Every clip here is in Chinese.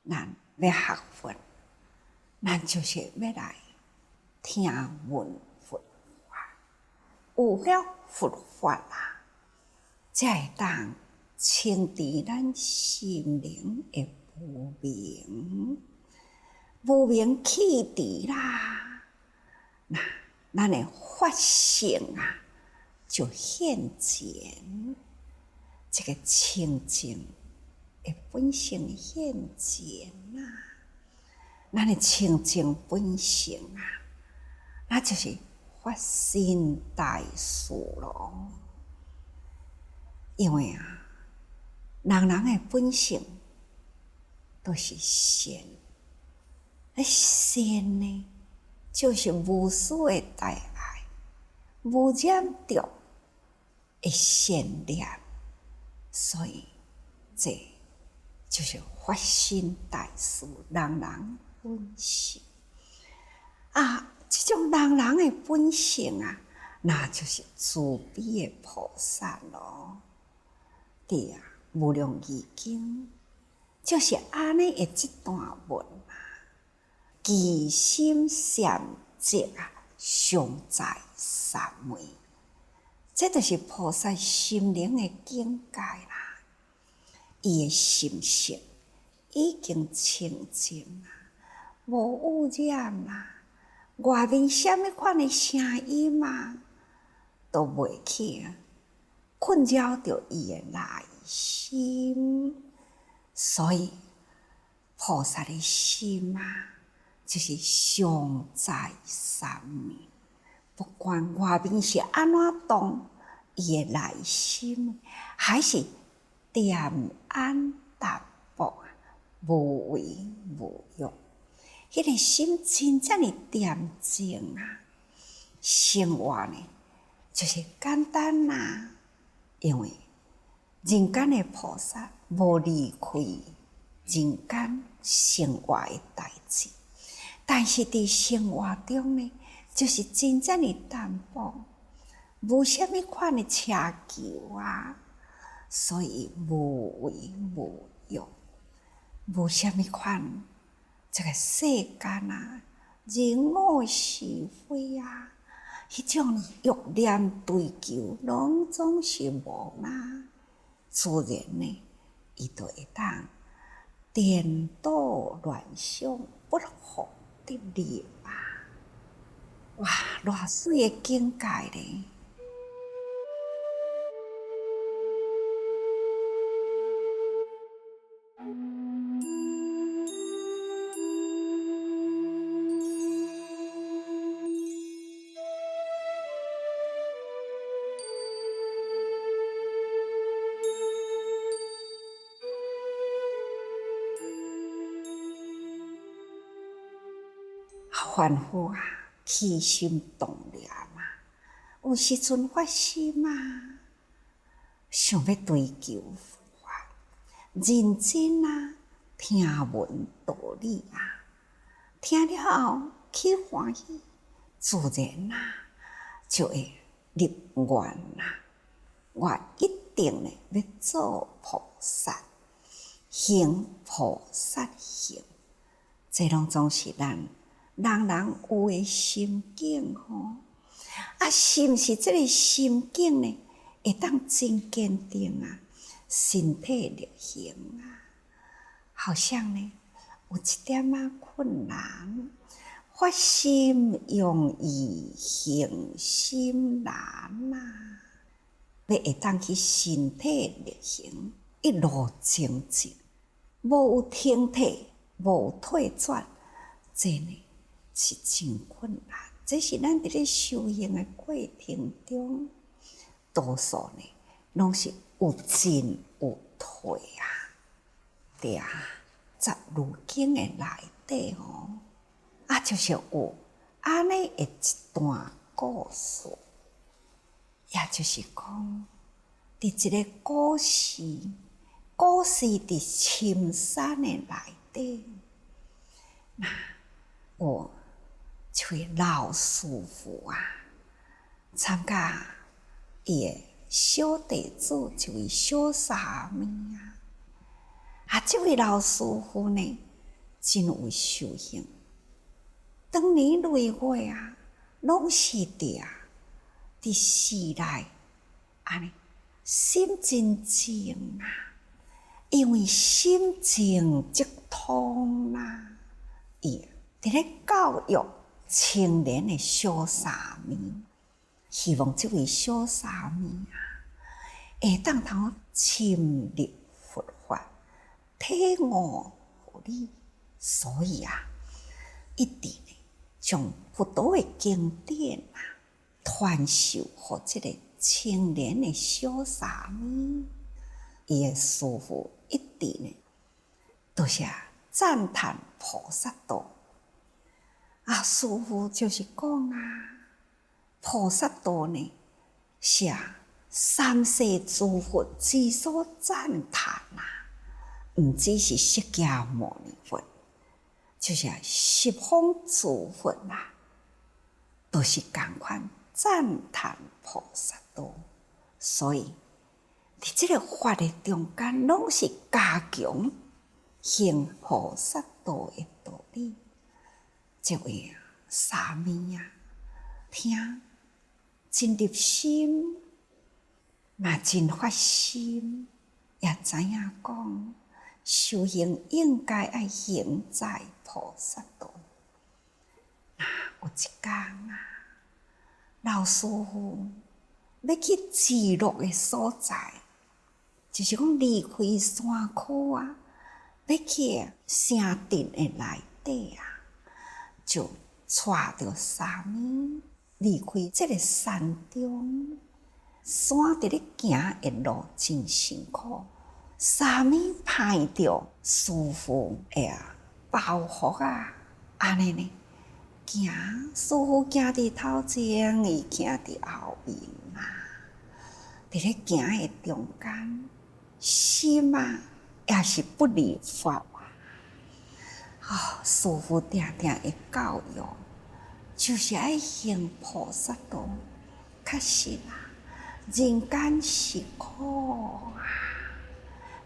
咱要学佛，咱就是要来听闻佛法，有了佛法啦，才会当清除咱心灵的无明，无明去除啦，那咱的法性啊就现前，这个清净的本性现前啊，咱的清净本性啊，那就是发心大事咯。因为啊，人的本性都是善，善呢，就是无私的大爱，无染着的善念，所以这就是发心大事，人本性啊。这种人的本性啊，那就是慈悲的菩萨咯。对啊，《无量义经》就是安尼的这段文啊，其心善积啊，常在三昧。这就是菩萨心灵的境界啦。伊的心性已经清净啦，无污染啦，外面什么款的声音啊，都袂去困扰着伊的内心。所以菩萨的心啊，就是常在三昧，不管外面是安怎动，伊的内心还是恬安淡泊，无为无欲。迄个心真正的恬静啊，生活呢就是简单啦。因为人间的菩萨无离开人间生活的代志，但是伫生活中呢，就是真正的淡薄，无虾米款的奢求啊，所以无为无欲，无虾米款这个世间啊，人我是非啊，迄种欲念追求，拢总是无啦。自然呢，伊就会当颠倒乱想，不复得力啊！哇，偌水的境界咧！凡夫啊，起心动念啊，有时阵发心啊，想要追求佛法，认真啊，听闻道理啊，听了后起欢喜，自然啊，就会立愿啊，我一定呢要做菩萨，行菩萨行，这拢总是人有的心境吼。啊，是毋是这个心境呢，会当真坚定啊，身体力行啊，好像呢有一点仔困难，发心容易，行心难啊。要会当去身体力行，一路前进，无有停退，无有退转，这呢是真困难。这是咱伫咧修行的过程中，多数呢拢是有进有退啊。对啊，《十如经》的内底吼，啊，就是有安尼的一段故事，也就是讲，伫一个古时伫深山的内底，那有一位老师傅啊，参加伊的小弟子，一位小沙弥啊。啊，这位老师傅呢，真有修行。当年累月啊，拢是伫寺内安尼心真静啊，因为心静即通啦。伊伫咧教育青年的小沙弥，希望即位小沙弥会当通深入佛法，体悟佛理，所以一定将佛陀的经典传授予即个青年的小沙弥。伊的师父一定就是赞叹菩萨道。师父就是讲菩萨道呢，是三世诸佛之所赞叹毋只是释迦牟尼佛，就是十方诸佛都是同款赞叹菩萨道。所以伫即个法的中间，拢是加强行菩萨道的道理。即位沙弥听真入心，嘛真发心，也知影讲修行应该要行在菩萨道。有一天老师傅要去极乐的所在，就是讲离开山区要去城镇的内底就带着沙弥离开这个山中。山伫咧行的路真辛苦，沙弥派着师父的包袱安尼呢行，师父行伫头前，伊行伫后面伫咧行的中间，心也是不离法。师父定定会教育，就是爱行菩萨道。确实人间是苦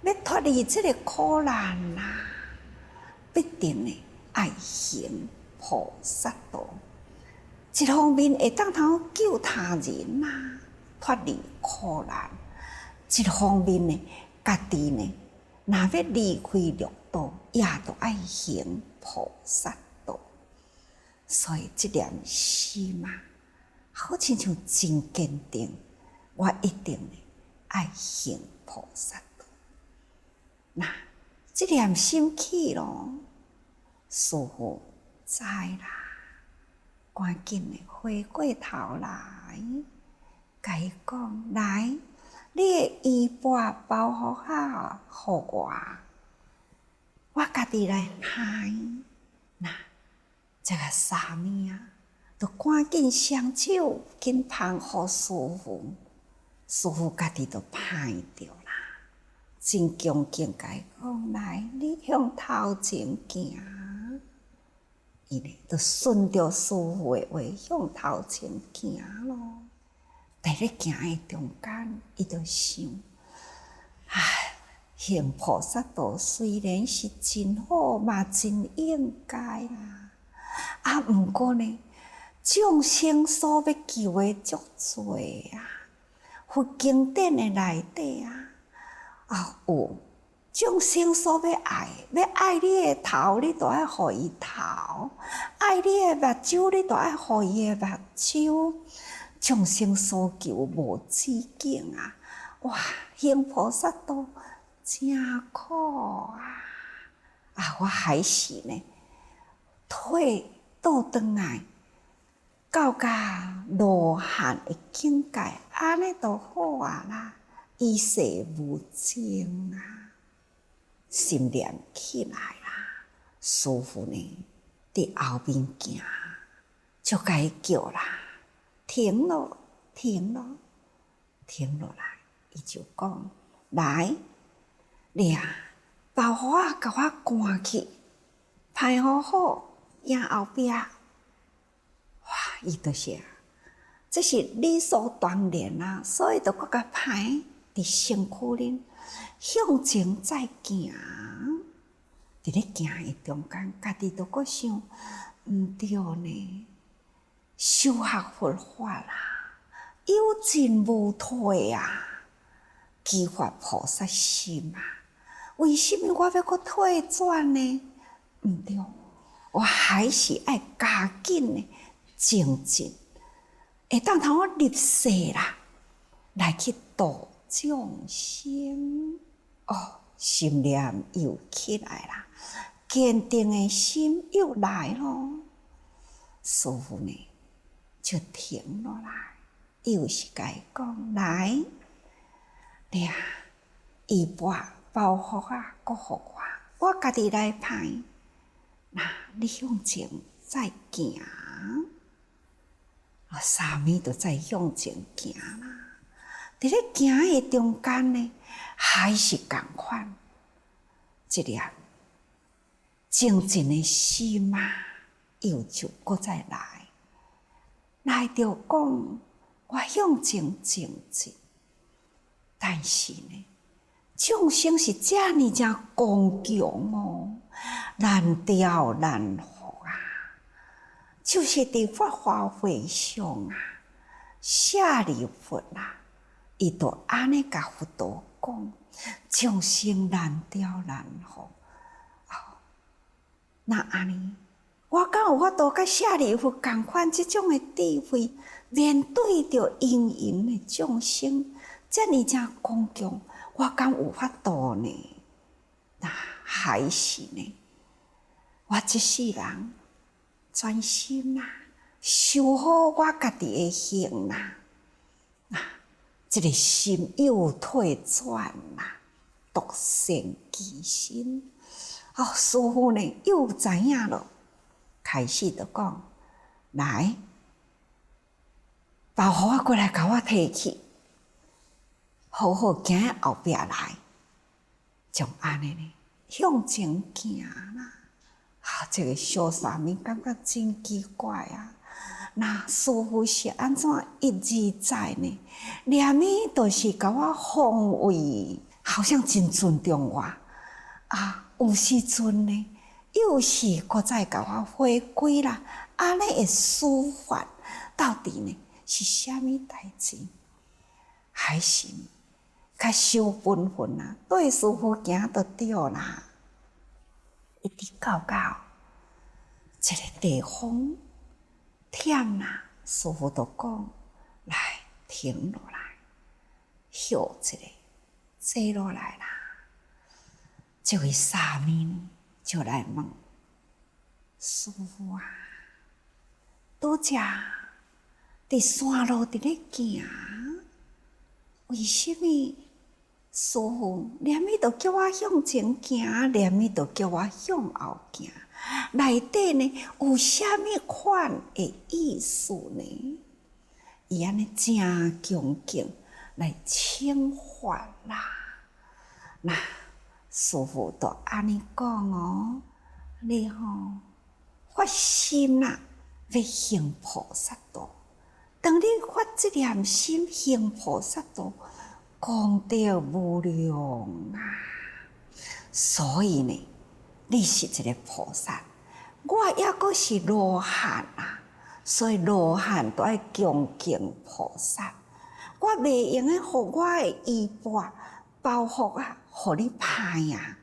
要脱离这个苦难必定爱行菩萨道。一方面会当通救他人脱离苦难；一方面家己若要离开六道，也都爱行菩萨道。所以这念心好亲像真坚定，我一定爱行菩萨道。这念心起咯，师父知赶紧回过头来，甲伊讲：来，你的衣钵包袱互我家己来拍。这个沙弥就赶紧双手紧捧互师父，师父家己就拍着真恭敬甲伊讲：来，你向头前行。伊就顺着师父的话向头前行咯。在咧行的中间，伊就想：行菩萨道虽然是真好，嘛真应该毋过呢，众生所要求的足多佛经典的内底有众生所要爱你的头，你就爱互伊头；爱你的目睭，你就爱互伊的目睭。众生所求无止境行菩萨道真苦我还是退倒转来，到甲罗汉的境界，安尼就好啦，一世无争心念起来师父伫后面行，就甲伊叫停落来，伊就讲：来，你包袱甲我赶去，排好好，迎后壁。伊就是这是理所当然所以就搁甲排伫身躯里向前再行。伫咧行诶中间，家己都阁想，毋对呢，修学佛法啦，有进无退啊，激发菩萨心啊。为什么我要阁退转呢？毋对，我还是爱加紧的精进，会当通我入世啦，来去度众生。哦，心念又起来啦，坚定的心又来咯。师父呢，就停落来，又是甲伊讲来，你啊，衣钵包袱啊，搁互我家己来派。那你向前再行，啥物都再向前行啦。伫咧行诶中间呢，还是共款，一粒精进诶心啊，又就搁再来着讲，我向前精进，但是呢，众生是遮尼正刚强哦，难调难服啊，就是伫法华会上啊，舍利弗啊，伊就安尼甲佛陀讲，众生难调难服。那安尼，我敢有法度甲舍利弗共款即种诶智慧，面对着芸芸诶众生，遮尼正刚强，我敢有法度呢？那还是呢？我一世人专心啦，修好我家己诶行啦，即个心又退转啦，独善其身。师父呢又知影了，开始就讲，来，包袱我过来，甲我提起，好好行后壁来，从安尼呢向前行啦。这个小沙弥感觉真奇怪啊！那师父是安怎一而再呢？念咪都是甲我奉为，好像真尊重我啊！有时阵呢，又是搁再甲我回归啦，安尼的思法到底呢是虾米代志？还是较修本分啊？对师父行就对啦。一直到一个地方忝啦，师父就讲来停落来，歇一个，坐落来啦。这位沙弥呢，就来问师父啊，拄则伫山路伫咧行，为什么师父连咪都叫我向前行，连咪都叫我向后行？内底呢有啥物款的意思呢？伊安尼真恭敬来请法啦。那师父就安尼讲哦，你发心啦，要行菩萨道。当你发这念心行菩萨道，功德无量啊！所以呢，你是一个菩萨，我也阁是罗汉啊，所以罗汉都爱恭敬菩萨。我袂用诶，互我诶衣钵包袱啊，互你歹啊。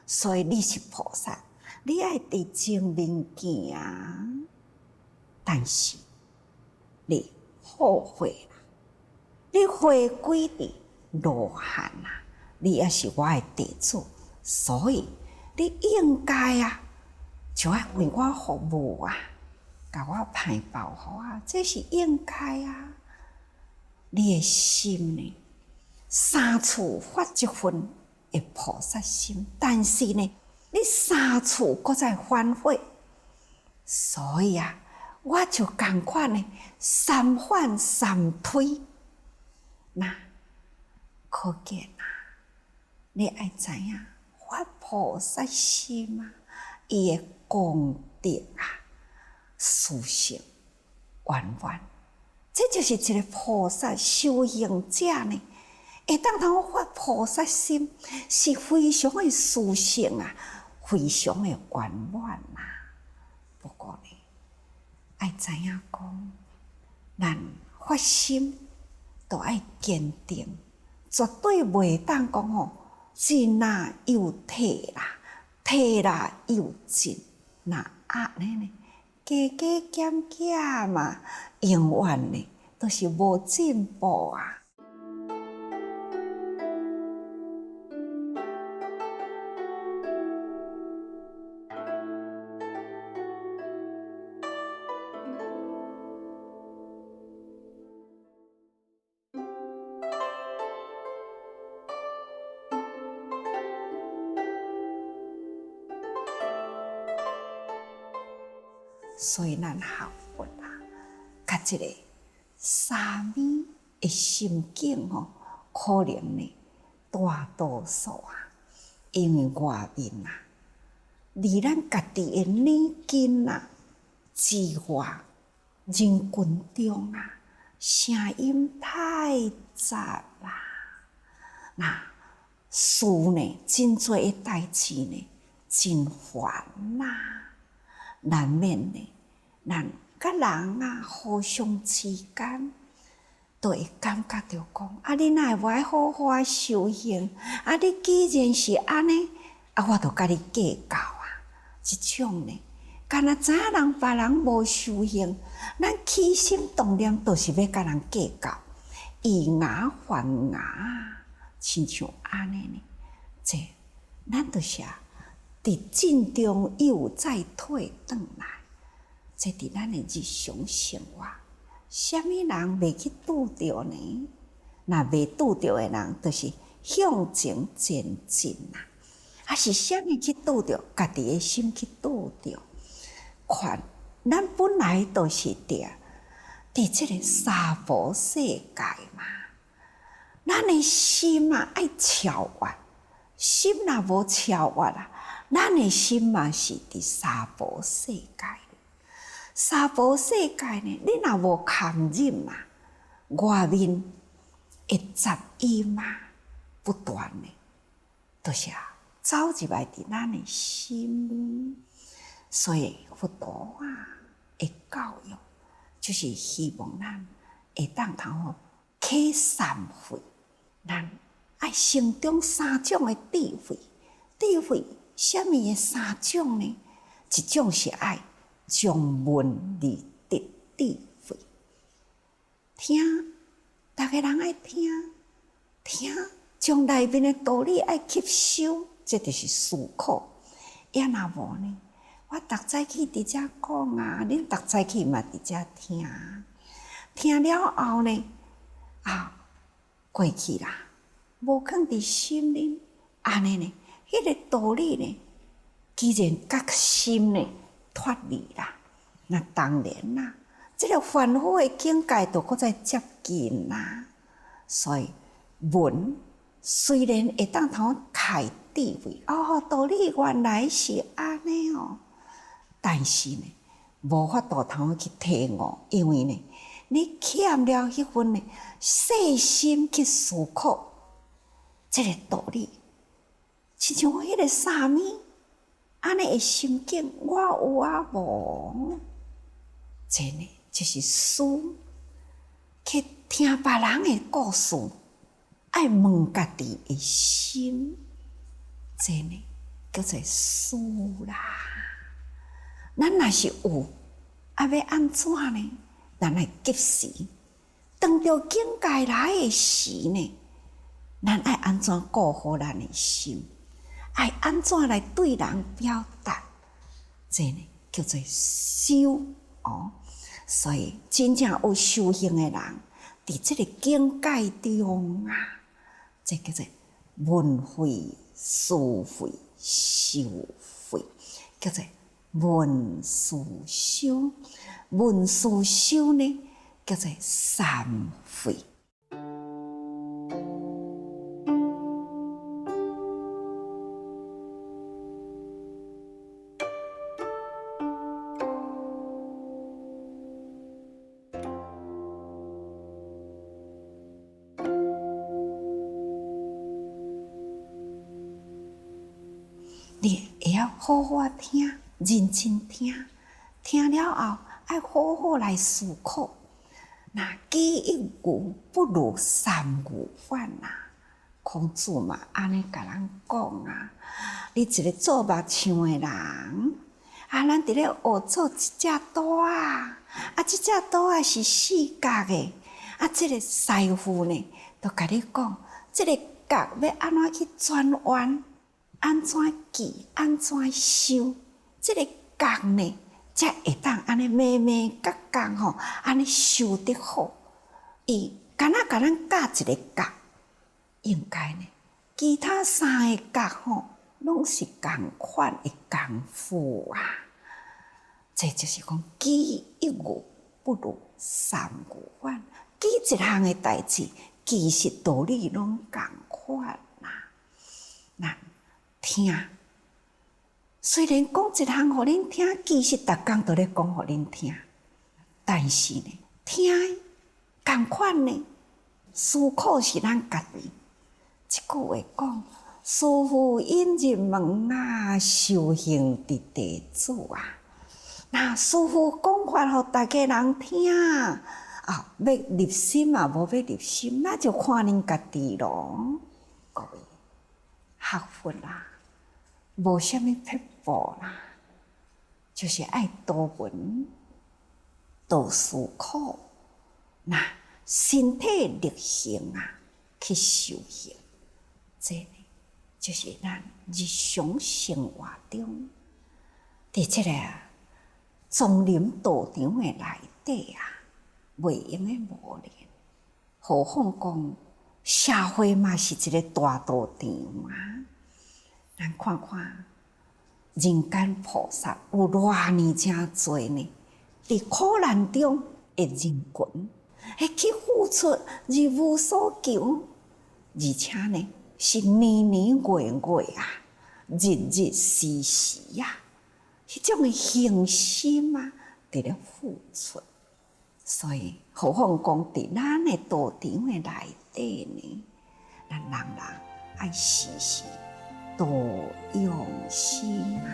所以你是菩萨，你爱伫前面行，但是你后悔啦，你回归伫罗汉啦，你也是我诶弟子，所以你应该啊，就要为我服务啊，甲我派包袱啊，这是应该啊。你诶心呢，三处发一份的菩萨心，但是呢，你三处搁再反悔，所以啊，我就共款呢，三反三推。那可见啊，你爱知影发菩萨心啊，伊的功德啊，殊胜圆满，这就是一个菩萨修行者呢。会当通发菩萨心是非常的殊胜啊，非常的圆满啦。不过呢，爱知影讲，咱发心都爱坚定，绝对袂当讲吼，进啦又退啦，退啦又进，那安尼呢，加加减减嘛，永远呢都是无进步啊。所以咱学佛啊，甲即个三昧的心境吼，可能呢大多数啊，因为外面啊，离咱家己的软筋啊之外，人群中啊，声音太杂啦。那事呢，真多的代志呢，真烦呐。难免呢，咱甲人啊，互相之间都会感觉着讲，啊，你哪会无爱好好啊修行？啊，你既然是安尼，啊，我就甲你计较啊。即种呢，敢若知影人别人无修行，咱起心动念都是要甲人计较，以牙还牙，亲像安尼呢，这咱就是啊。伫进中又再退转来，这伫咱的日常生活，什么人未去拄着呢？若未拄着的人，就是向前前进啦。啊，是啥物去拄着？家己的心去拄着。看，咱本来就是伫即个娑婆世界嘛，咱的心啊爱超越，心若无超越啊。咱的心嘛是伫娑婆世界，娑婆世界呢，你若无堪忍嘛，外面的杂音嘛，不断的，就是走入来伫咱的心里。所以佛陀啊的教育，就是希望咱会当头起三慧，咱爱心中三种的智慧，智慧。什么的三种呢？一种是爱从文理得智慧，听，大家人爱听，听将内面的道理爱吸收，这就是思考。也若无呢，我逐早起伫遮讲啊，恁逐早起嘛伫遮听，听了后呢，过去啦，无放伫心里，安尼呢？迄个道理呢，既然甲心呢脱离啦，那当然啦，这个凡夫的境界就搁再接近啦。所以文虽然会当通开智慧，道理原来是安尼哦，但是呢，无法度通去体悟，因为呢，你欠了迄份呢细心去思考这个道理。亲像迄个三昧，安尼的心境，我有啊无？这呢就是书，去听别人的故事，爱问家己的心，这呢叫做书啦。咱若是有，要安怎呢？咱来及时，当着境界来的时呢，咱爱安怎顾好咱的心？爱安怎来对人表达？这呢叫做修哦。所以真正有修行的人，伫这个境界中啊，这叫做闻慧、思慧、修慧，叫做闻思修。闻思修呢，叫做三慧。你会晓好好听，认真听，听了后爱好好来思考。那己一语不如三语反啊！孔子嘛，安尼甲咱讲啊。你一个做目睭的人，咱伫咧学做一只刀啊，即只刀啊是四角的，即个师傅呢，就甲你讲，即个角要安怎去转弯，安怎记，安怎收，即个角呢，才会当安尼慢慢角吼，安尼收得好。伊敢若甲咱教一个角，应该呢，其他三个角吼，拢是共款的功夫啊。这就是讲，记一语不如三语反。记一项的代志，其实道理拢共款啦。咱听，虽然讲一项互恁听，其实逐工都咧讲互恁听，但是呢，听共款呢，思考是咱家己。一句话讲，师父引入门啊，修行伫弟子啊。那师父讲法互大家人听要入心啊，无要入心，那就看恁家己咯。各位，学佛啦，无啥物撇步啦，就是爱多闻、多思考，那身体力行啊，去修行。这呢，就是咱日常生活中，伫这个丛林道场的内底啊，袂用的磨练。何况讲社会嘛是一个大道场啊，咱看看人间菩萨有偌尼真多呢，伫苦难中的人群，会去付出日无所求，而且呢，是年年月月啊，日日时时啊，迄种的恒心啊，伫咧付出。所以，何况讲伫咱的道场的内底呢，咱人人爱时时多用心啊。